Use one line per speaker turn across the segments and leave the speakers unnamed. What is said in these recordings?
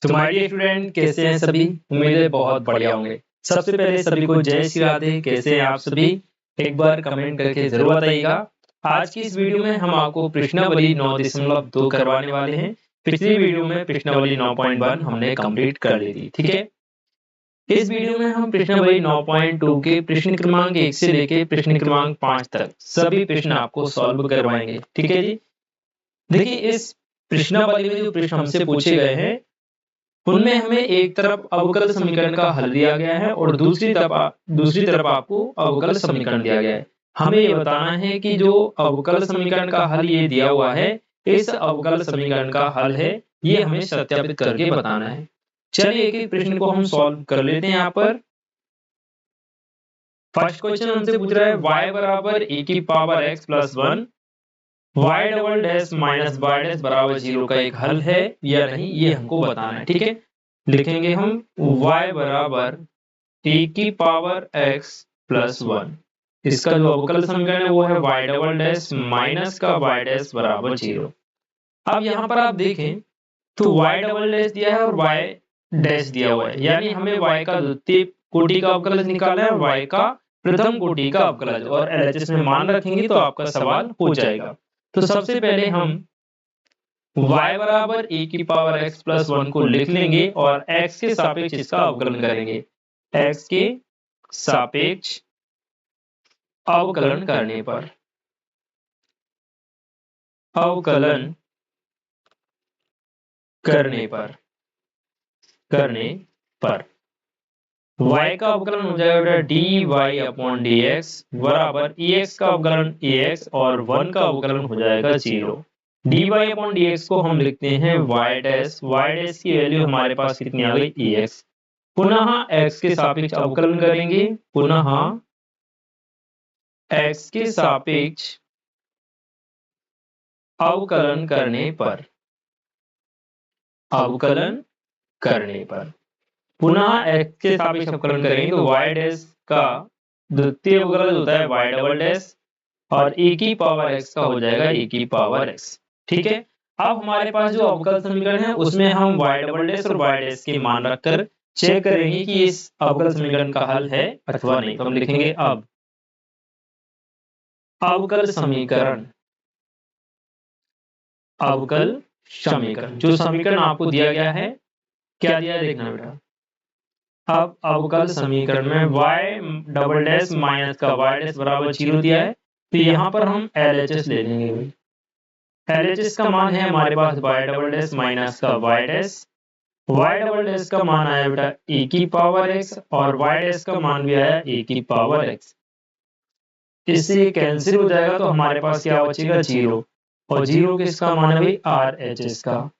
तो my dear student, कैसे हैं सभी? उम्मीद है बहुत बढ़िया होंगे। सबसे पहले सभी को जय श्री राधे। कैसे हैं आप सभी? एक बार कमेंट करके जरूर बताइएगा। आज की इस वीडियो में हम आपको प्रश्नावली 9.2 करवाने वाले हैं। पिछली वीडियो में प्रश्नावली 9.1 हमने कंप्लीट कर ली थी, ठीक है। इस वीडियो में हम प्रश्नावली 9.2 के प्रश्न क्रमांक 1 से लेके प्रश्न क्रमांक 5 तक सभी प्रश्न आपको सॉल्व करवाएंगे, ठीक है जी। देखिए, इस प्रश्नावली में जो प्रश्न हमसे पूछे गए हैं उनमें हमें एक तरफ अवकल समीकरण का हल दिया गया है और दूसरी तरफ आपको अवकल समीकरण दिया गया है। हमें ये बताना है कि जो अवकल समीकरण का हल ये दिया हुआ है, इस अवकल समीकरण का हल है, ये हमें सत्यापित करके बताना है। चलिए एक एक प्रश्न को हम सॉल्व कर लेते हैं। यहाँ पर फर्स्ट क्वेश्चन हमसे पूछ रहा है y बराबर e की power x plus 1 y double dash minus y dash बराबर 0 का एक हल है या नहीं, ये हमको बताना है, ठीक है। लिखेंगे हम y बराबर e की पावर x प्लस 1। इसका जो अवकल समीकरण है वो है y डबल डैश माइनस का y डैश बराबर 0। अब यहाँ पर आप देखें तो y डबल डैश दिया है और y डैश दिया हुआ है, यानी हमें y का द्वितीय कोटि का अवकलज निकालना है और y का प्रथम कोटि का अवकलज, और LHS में मान रखेंगे तो आपका सवाल हो जाएगा। तो सबसे पहले हम y बराबर e की पावर x प्लस 1 को लिख लेंगे और x के सापेक्ष इसका अवकलन करेंगे। x के सापेक्ष अवकलन करने पर y का अवकलन हो जाएगा dy अपॉन dx बराबर ex का अवकलन ax और 1 का अवकलन हो जाएगा 0। dy अपॉन dx को हम लिखते हैं y डैश की वैल्यू हमारे पास कितनी आ गई ex। पुनः x के सापेक्ष अवकलन करेंगे, पुनः x के सापेक्ष अवकलन करने पर पुनः x के सापेक्ष अवकलन करेंगे तो y डैश का द्वितीय अवकलज होता है y डबल डैश और e की पावर x का हो जाएगा e की पावर x, ठीक है। अब हमारे पास जो अवकल समीकरण है उसमें हम y डबल डैश और y डैश के मान रखकर चेक करेंगे कि इस अवकल समीकरण का हल है अथवा नहीं। तो हम लिखेंगे अब अवकल समीकरण जो समीकरण आपको दिया गया है, क्या दिया है देखना बेटा। अब अवकल समीकरण में y डबल डैश माइनस का y डैश बराबर 0 दिया है, तो यहाँ पर हम LHS ले लेंगे। LHS का मान है हमारे पास y डबल डैश माइनस का y डबल डैश का मान आया बेटा e की पावर x और y डैश का मान भी आया e की पावर x। इससे ये कैंसिल हो जाएगा तो हमारे पास क्या बचेगा 0, और 0 किसका मान है भाई RHS का।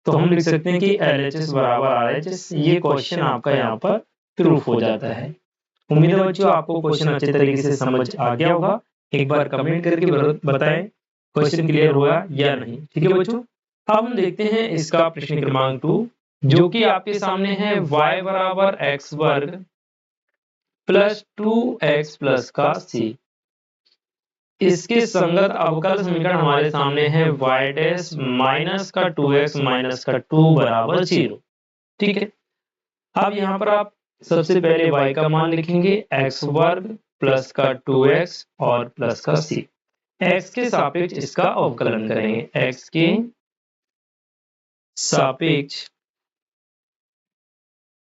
तो हम लिख सकते हैं कि LHS बराबर RHS। ये क्वेश्चन आपका यहाँ पर प्रूफ हो जाता है। उम्मीद है बच्चों आपको क्वेश्चन अच्छे तरीके से समझ आ गया होगा। एक बार कमेंट करके बताएं क्वेश्चन क्लियर हुआ या नहीं, ठीक है बच्चों। अब हम देखते हैं इसका प्रश्न क्रमांक 2, जो कि आपके सामने है y बराबर x वर्ग प्लस 2x प्लस का c। इसके संगत अवकल समीकरण हमारे सामने है y डैश माइनस का 2x माइनस का 2 बराबर 0, ठीक है। अब यहाँ पर आप सबसे पहले y का मान लिखेंगे x वर्ग प्लस का 2x और प्लस का c। x के सापेक्ष इसका अवकलन करेंगे, x के सापेक्ष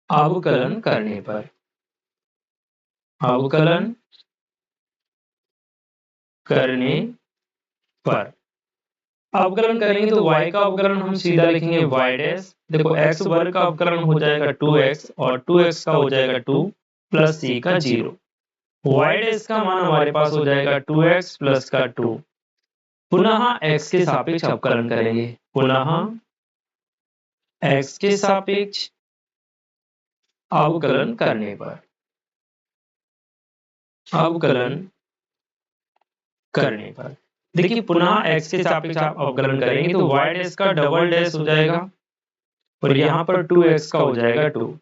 अवकलन करने पर अवकलन करेंगे तो y का अवकलन हम सीधा लिखेंगे y डैश। देखो x वर्ग का अवकलन हो जाएगा 2x और 2x का हो जाएगा 2 प्लस c का 0। y डैश का मान हमारे पास हो जाएगा 2x प्लस का 2। पुनः x के सापेक्ष अवकलन करेंगे, पुनः x के सापेक्ष अवकलन करने पर देखिए पुनः x के सापेक्ष आप अवकलन करेंगे तो y डैश का डबल डैश हो जाएगा और यहाँ पर 2x का हो जाएगा 2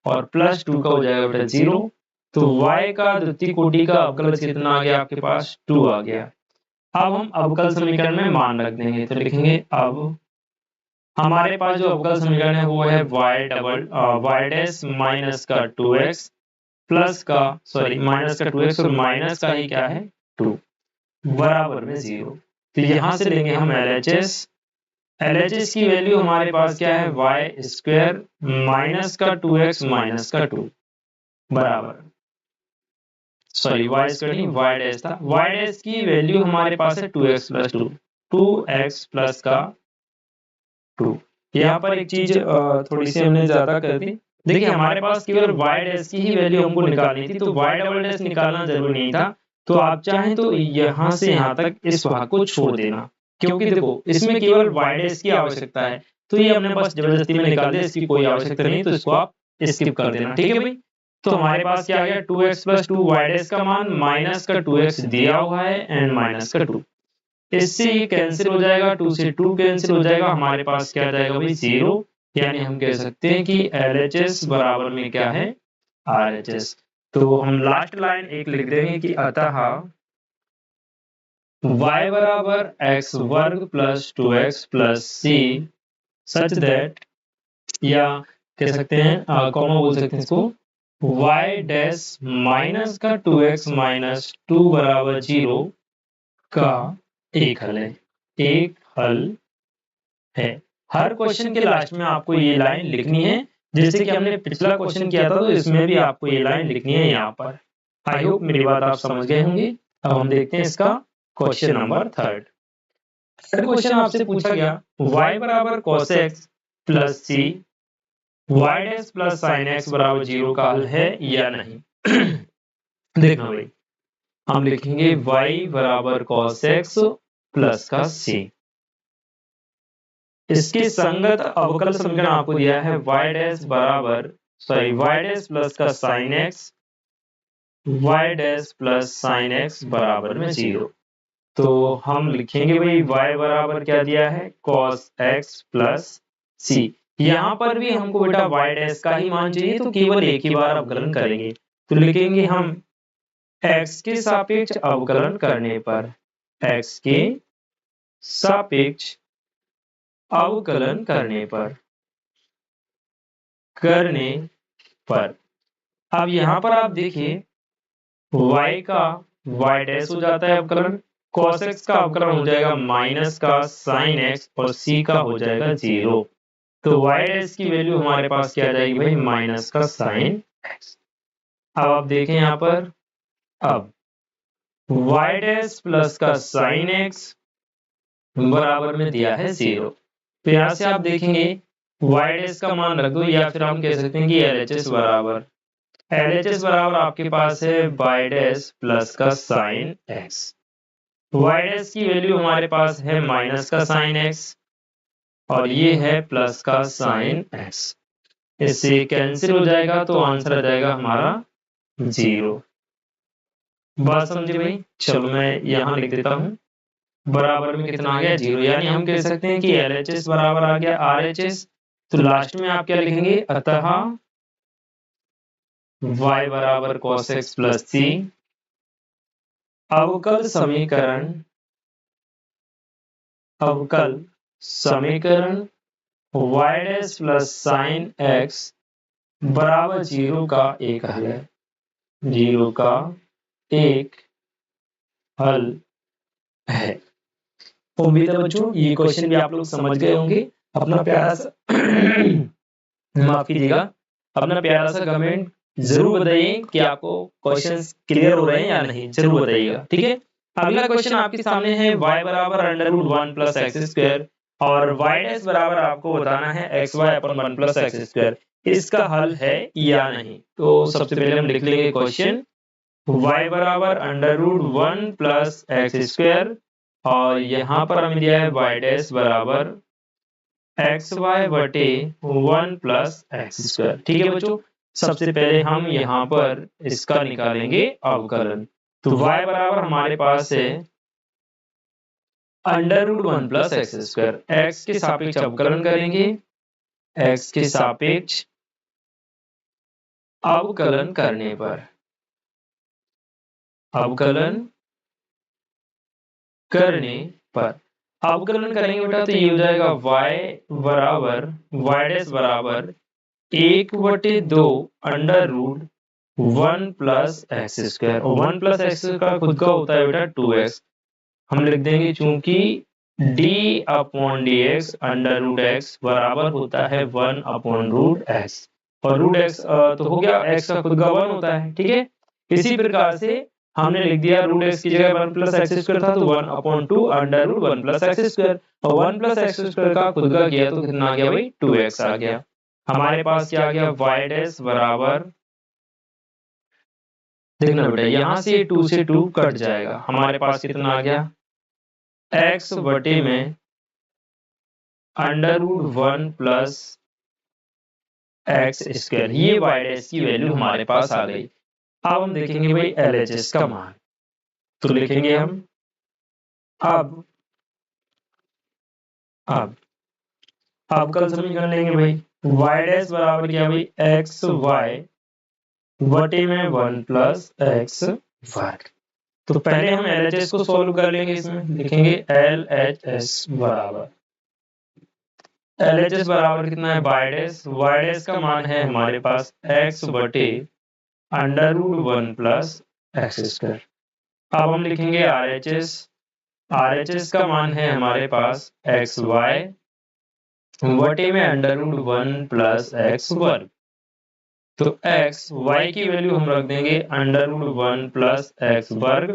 और प्लस 2 का हो जाएगा बेटा 0। तो y का द्वितीय कोटि का अवकलज कितना आ गया आपके पास 2 आ गया। अब हम अवकल समीकरण में मान रख देंगे, तो लिखेंगे अब हमारे पास जो अवकल समीकरण है वो है वाई डैश माइनस का 2x प्लस का माइनस का 2x और माइनस का ही क्या है 2 बराबर में 0। तो यहां से लेंगे हम LHS की वैल्यू हमारे पास क्या है वाई स्क्वायर माइनस का 2x माइनस का 2 बराबर वाई स्क्वायर नहीं वाई डैश था। वाई डैश की वैल्यू हमारे पास है 2x प्लस 2 2x प्लस का 2। यहाँ पर एक चीज थोड़ी सी हमने ज्यादा कर दी। देखिए हमारे पास केवल वाई डैश की ही वैल्यू हमको निकालनी थी, तो वाई डबल डैश निकालना जरूरी नहीं था। तो आप चाहें तो यहाँ से यहाँ तक इस भाग को छोड़ देना, क्योंकि देखो इसमें केवल वाई डैश की आवश्यकता है। तो ये हमने बस जबरदस्ती में निकाल दिया, इसकी कोई आवश्यकता नहीं, तो इसको आप स्किप कर देना। ठीक है भाई। तो हमारे पास क्या आ गया 2x प्लस 2 वाई डैश का मान माइनस का 2x दिया हुआ है एंड माइनस का 2। इससे ये कैंसिल हो जाएगा, 2 से 2 कैंसिल हो जाएगा, हमारे पास क्या आ जाएगा भाई 0। यानी हम कह सकते हैं कि LHS बराबर में क्या है RHS। तो हम लास्ट लाइन एक लिख देंगे कि अतः y बराबर x वर्ग plus 2x plus c such that, या कह सकते हैं कॉमा बोल सकते हैं इसको, y डैश माइनस का 2x माइनस 2 बराबर 0 का एक हल है। एक हल है। हर क्वेश्चन के लास्ट में आपको ये लाइन लिखनी है, जैसे कि हमने पिछला क्वेश्चन किया था तो इसमें भी आपको ये लाइन लिखनी है यहाँ पर। आई होप मेरी बात आप समझ गए होंगे। अब हम देखते हैं इसका question number third. Third question आपसे पूछा गया y बराबर cos x plus c y dash plus sin x बराबर 0 का हल है या नहीं। देखना भाई, हम लिखेंगे y बराबर cos x प्लस का c। इसके संगत अवकल समीकरण आपको दिया है y डैश बराबर y डैश प्लस का sin x y dash plus sin x बराबर में 0। तो हम लिखेंगे भाई y बराबर क्या दिया है cos x प्लस c। यहाँ पर भी हमको बेटा y डैश का ही मान चाहिए, तो केवल एक ही बार अवकलन करेंगे। तो लिखेंगे हम x के सापेक्ष अवकलन करने पर, x के सापेक्ष अवकलन करने पर अब यहाँ पर आप देखिए y का y डैश हो जाता है अवकलन, cos x का अवकलन हो जाएगा माइनस का sin x और c का हो जाएगा 0। तो y डैश की वैल्यू हमारे पास क्या आ जाएगी भाई माइनस का sin x। अब आप देखें यहाँ पर, अब y डैश प्लस का sin x बराबर में दिया है 0। तो यहाँ से आप देखेंगे y डैश का मान रख दो, या फिर हम कह सकते हैं कि LHS बराबर आपके पास है y डैश प्लस का sin x। y डैश की वैल्यू हमारे पास है माइनस का sin x और ये है प्लस का sin x। इससे कैंसिल हो जाएगा तो आंसर आ जाएगा हमारा 0। बात समझे भाई। चलो मैं यहाँ लिख देता हूँ, बराबर में कितना आ गया 0। यानी हम कह सकते हैं कि LHS बराबर आ गया RHS। तो लास्ट में आप क्या लिखेंगे, अतः y बराबर cos x प्लस c अवकल समीकरण y dash plus sin x बराबर 0 का एक हल है। 0 का एक हल है। उम्मीद है बच्चों ये क्वेश्चन भी आप लोग समझ गए होंगे। अपना प्यारा सा माफ कीजिएगा, अपना प्यारा सा कमेंट जरूर बताइए कि आपको क्वेश्चंस क्लियर हो रहे हैं या नहीं, जरूर बताइएगा। ठीक है। अगला क्वेश्चन आपके सामने है y बराबर under root 1 plus x square और y डैश बराबर आपको बताना है xy अपन 1 प्लस एक्स स्क्वायर। इसका हल है या नहीं। तो सबसे पहले हम लिख लेंगे क्वेश्चन, y बराबर under root 1 plus x square और यहाँ पर हमें दिया है y डैश बराबर xy बटे 1 प्लस एक्स स्क्वायर। ठीक है बच्चों, सबसे पहले हम यहाँ पर इसका निकालेंगे अवकलन। तो y बराबर हमारे पास है under root 1 plus x square. x के सापेक्ष अवकलन करेंगे, x के सापेक्ष अवकलन करने पर, अवकलन करने पर अवकलन करेंगे बेटा तो ये हो जाएगा y बराबर वाई डैश बराबर 1/2 under root 1 plus x square, और 1 प्लस एक्स का खुद का होता है बेटा 2x। हम लिख देंगे चूंकि d upon d x under root x बराबर होता है 1 अपॉन रूट एक्स, और रूट एक्स तो हो गया, x का खुद का 1 होता है, ठीक है। इसी प्रकार से हमने लिख दिया रूट एक्स की जगह 1 प्लस एक्स स्क्वायर था तो 1 upon 2 under root 1 plus x square, और 1 प्लस एक्स स्क्वायर का खुद का किया तो कितना आ गया भाई 2x आ गया। हमारे पास क्या आ गया वाई डैश बराबर, देखना बेटा यहाँ से 2 से 2 कट जाएगा, हमारे पास कितना आ गया x बटे में under root 1 plus x square, ये वाई डैश की वैल्यू हमारे पास आ गई। अब हम देखेंगे भाई LHS का मान, तो लिखेंगे हम अब कल समीकरण लेंगे भाई, वाई डैश बराबर क्या भाई एक्स वाई बटे में 1 प्लस एक्स वर्ग। तो पहले हम LHS को सॉल्व कर लेंगे, इसमें लिखेंगे LHS बराबर, LHS बराबर कितना है वाई डैश का मान है हमारे पास x बटे under root 1 plus x square. अब हम लिखेंगे RHS का मान है हमारे पास एक्स वाई बटे में अंडर रूट 1 प्लस एक्स वर्ग। तो एक्स वाई की वैल्यू हम रख देंगे अंडर रूट 1 प्लस एक्स वर्ग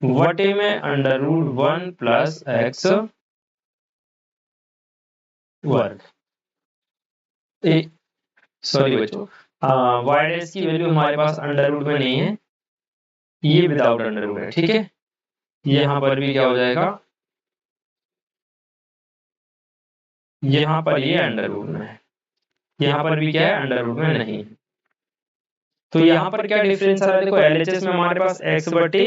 बटे में अंडर रूट 1 प्लस एक्स वर्ग। सॉरी बच्चों, वाई डैश की वैल्यू हमारे पास अंडर रूट में नहीं है, ये विदाउट अंडर रूट है, ठीक है। यहाँ पर भी क्या हो जाएगा, यहाँ पर ये अंडर रूट में है, यहाँ पर भी क्या है अंडर रूट में नहीं। तो यहाँ पर क्या डिफरेंस आ रहा है, देखो LHS में हमारे पास x बटे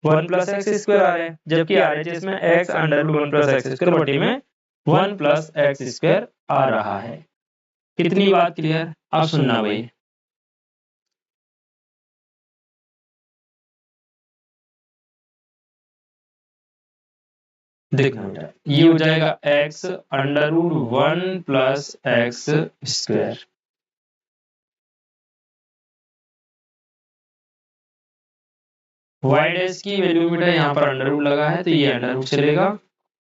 1 प्लस एक्स स्क्वायर आ रहा है, जबकि RHS में x under root 1 plus x square बटे में 1 प्लस एक्स स्क्वायर आ रहा है। कितनी बात क्लियर, अब सुनना भाई। देखना बेटा ये हो जाएगा x under root 1 plus x square, y dash की वैल्यू बेटा यहाँ पर अंडर रूट लगा है तो ये अंडर रूट चलेगा।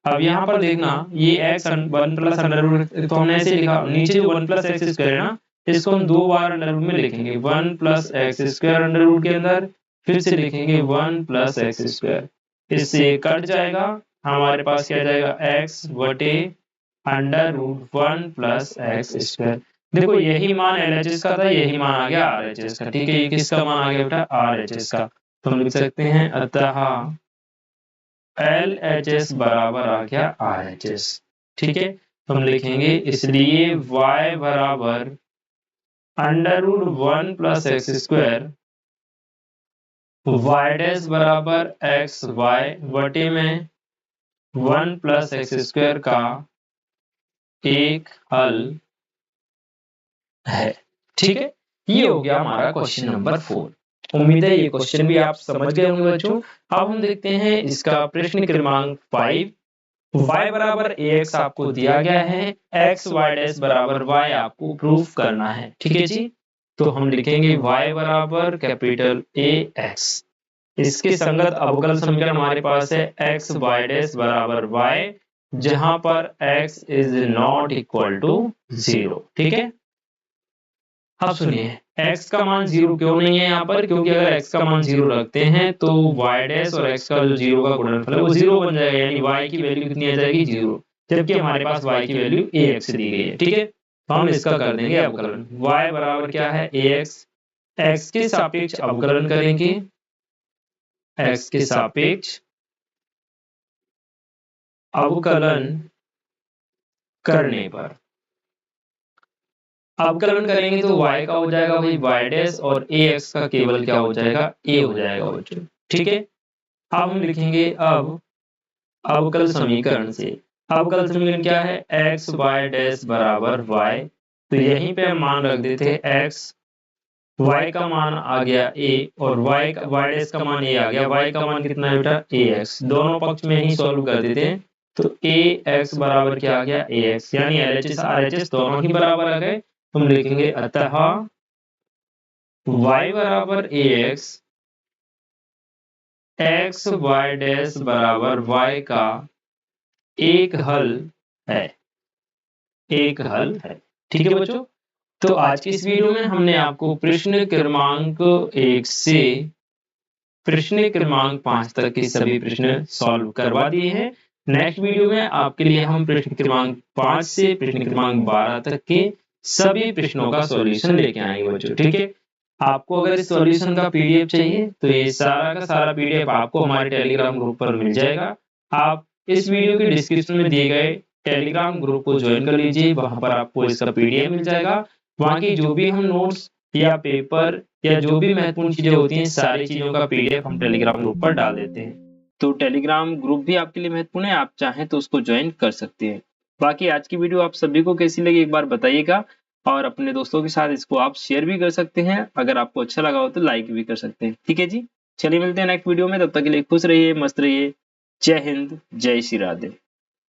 अब यहाँ पर देखना ये x 1 प्लस अंडर रूट, तो हमने ऐसे लिखा, नीचे जो 1 प्लस एक्स स्क्वायर है ना इसको हम 2 बार अंडर रूट में लिखेंगे, 1 plus x square under root के अंदर, फिर से लिखेंगे 1 प्लस एक्स स्क्वायर, इससे कट जाएगा, हमारे पास क्या जाएगा x बटे under root 1 plus x square. देखो यही मान LHS का था, यही मान आ गया RHS का, ठीक है। ये किसका मान आ गया बेटा RHS का, तो हम लिख सकते हैं अतः LHS बराबर आ गया RHS, ठीक है। तो हम लिखेंगे इसलिए y बराबर under root 1 plus x square, y dash बराबर एक्स वाई बटे में 1 प्लस एक्स स्क्वायर का एक हल है, ठीक है। ये हो गया हमारा क्वेश्चन नंबर 4। उम्मीद है ये क्वेश्चन भी आप समझ गए होंगे बच्चों। अब हम देखते हैं इसका प्रश्न क्रमांक 5। y बराबर ax आपको दिया गया है, x y डैश बराबर y आपको प्रूफ करना है, ठीक है जी। तो हम लिखेंगे y बराबर कैपिटल ax, इसके संगत अवकल समीकरण हमारे पास है x y डैश बराबर y, जहां पर x is not equal to 0, ठीक है। अब सुनिए x का मान 0 क्यों नहीं है यहाँ पर, क्योंकि अगर x का मान 0 रखते हैं तो y डैश और x का जो 0 का गुणनफल है वो 0 बन जाएगा, यानी y की वैल्यू कितनी आ जाएगी 0, जबकि हमारे पास y की वैल्यू ax दी गई है, ठीक है। तो हम इसका कर देंगे अवकलन, y बराबर क्या है ax, x के सापेक्ष अवकलन करेंगे, x के सापेक्ष अवकलन करने पर अवकलन करेंगे तो y का हो जाएगा भाई y डैश और ax का केवल क्या हो जाएगा a हो जाएगा बच्चों, ठीक है। अब हम लिखेंगे अब अवकल समीकरण से, अवकल समीकरण क्या है x y डैश बराबर y, तो यहीं पे हम मान रख देते हैं x, y का मान आ गया a और y डैश का मान a आ गया, y का मान कितना है बेटा ax, दोनों पक्ष में ही सॉल्व कर देते हैं तो ए एक्स बराबर क्या आ गया, ए एक्स, यानी एलएचएस आरएचएस दोनों ही बराबर आ गए। हम लिखेंगे अतः y बराबर ए एक्स वाई डैश बराबर y का एक हल है, एक हल है। ठीक है बच्चों, तो आज की इस वीडियो में हमने आपको प्रश्न क्रमांक 1 से प्रश्न क्रमांक 5 तक के सभी प्रश्न सॉल्व करवा दिए हैं। नेक्स्ट वीडियो में आपके लिए हम प्रश्न क्रमांक 5 से प्रश्न क्रमांक 12 तक के सभी प्रश्नों का सॉल्यूशन लेके आएंगे बच्चों। ठीक है, आपको अगर इस सॉल्यूशन का पीडीएफ चाहिए तो ये सारा का सारा पीडीएफ आपको हमारे टेलीग्राम ग्रुप पर मिल जाएगा। आप इस वीडियो के डिस्क्रिप्शन में दिए गए टेलीग्राम ग्रुप को ज्वाइन कर लीजिए, वहां पर आपको इसका पीडीएफ मिल जाएगा। वहां की जो भी हम नोट्स या पेपर या जो भी महत्वपूर्ण चीजें होती हैं, सारी चीजों का पीडीएफ हम टेलीग्राम ग्रुप पर डाल देते हैं। तो टेलीग्राम ग्रुप भी आपके लिए महत्वपूर्ण है, आप चाहें तो उसको ज्वाइन कर सकते हैं। बाकी आज की वीडियो आप सभी को कैसी लगी एक बार बताइएगा, और अपने दोस्तों के साथ इसको आप शेयर भी कर सकते हैं। अगर आपको अच्छा लगा हो तो लाइक भी कर सकते हैं। ठीक है जी, चलिए मिलते हैं नेक्स्ट वीडियो में, तब तक के लिए खुश रहिए, मस्त रहिए। जय हिंद, जय श्री राधे।